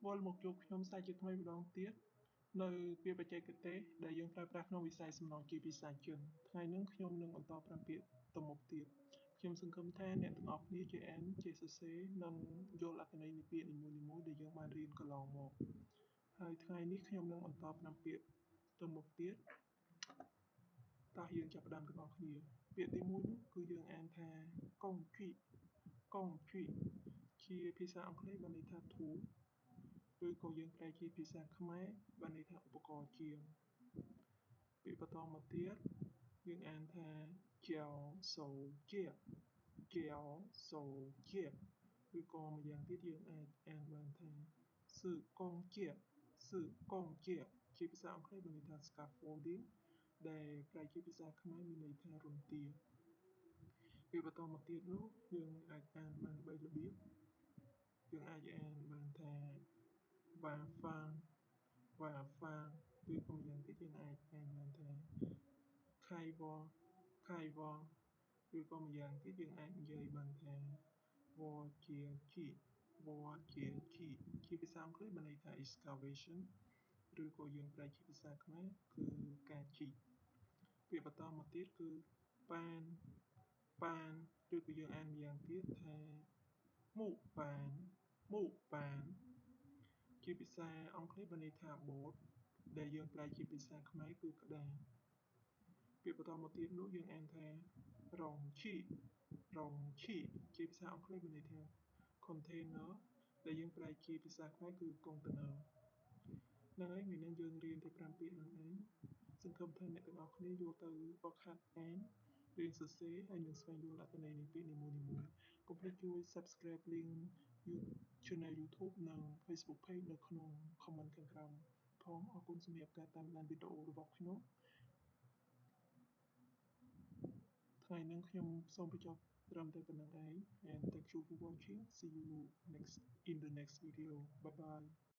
វល់មកជួបខ្ញុំសាជាថ្មីម្ដងទៀតនៅពាក្យបច្ចេកទេសដែលយើងប្រើប្រាស់ក្នុងវិស័យសំណង់ជាភាសាចិនថ្ងៃនេះខ្ញុំនឹងបន្តប្រាំពាក្យទៅមុខទៀតខ្ញុំសង្ឃឹមថាអ្នកទាំងអស់គ្នាជាអានជាសរសេរនិងយល់អត្ថន័យនៃពាក្យនីមួយៗដែលយើងបានរៀនកន្លងមកហើយថ្ងៃនេះខ្ញុំនឹងបន្តប្រាំពាក្យទៅមុខទៀតតោះយើងចាប់ផ្ដើមទាំងអស់គ្នាពាក្យទី1នោះគឺយើងអានថាកុងគីជាភាសាអង់គ្លេសបានន័យថា tool ឬក៏យើងប្រែជាភាសាខ្មែរបានន័យថាឧបករណ៍ជាងពាក្យបន្តមកទៀតយើងអានថាជាវសូជាឬក៏ម្យ៉ាងទៀតយើងអាចអានបានថាសឺកុងជាជាភាសាអង់គ្លេសបានន័យថា scaffolding ដែលប្រែជាភាសាខ្មែរមានន័យថារន្ទាពាក្យបន្តមកទៀតនោះយើងអាចអានបាន3របៀបយើងអាចអានបានថាវ៉ាហ្វាឬក៏ម្យ៉ាងទៀតយើងអាចអានបានថាខៃវ៉ឬក៏ម្យ៉ាងទៀតយើងអាចនិយាយបានថាវជាជាភាសាអង់គ្លេសបានន័យថា excavation ឬក៏យើងប្រែជាភាសាខ្មែរគឺការជីកពាក្យបន្តមកទៀតគឺប៉ានឬក៏យើងអានម្យ៉ាងទៀតថាមុប៉ានជាភាសាអង់គ្លេសបានន័យថា board ដែលយើងប្រែជាភាសាខ្មែរគឺក្តារពាក្យបន្តមកទៀតនោះយើងអានថារងឈីជាភាសាអង់គ្លេសមានន័យថា container ដែលយើងប្រែជាភាសាខ្មែរគឺ container ហ្នឹងហើយថ្ងៃនេះយើងរៀនតែ5ពាក្យហ្នឹងឯងសង្ឃឹមថាអ្នកទាំងអស់គ្នាយកទៅហ្វឹកហាត់អានរៀនសរសេរហើយនឹងស្វែងយល់អត្ថន័យនៃពាក្យនីមួយៗកុំភ្លេចជួយ Subscribe link Channel YouTube និង Facebook Page នៅក្នុង comment ខាងក្រោមផងអរគុណសម្រាប់ការតាមដានវីដេអូរបស់ខ្ញុំថ្ងៃនេះខ្ញុំសូមបញ្ចប់ត្រឹមតែប៉ុណ្្នឹងឯង and thank you for watching see you in the next video bye bye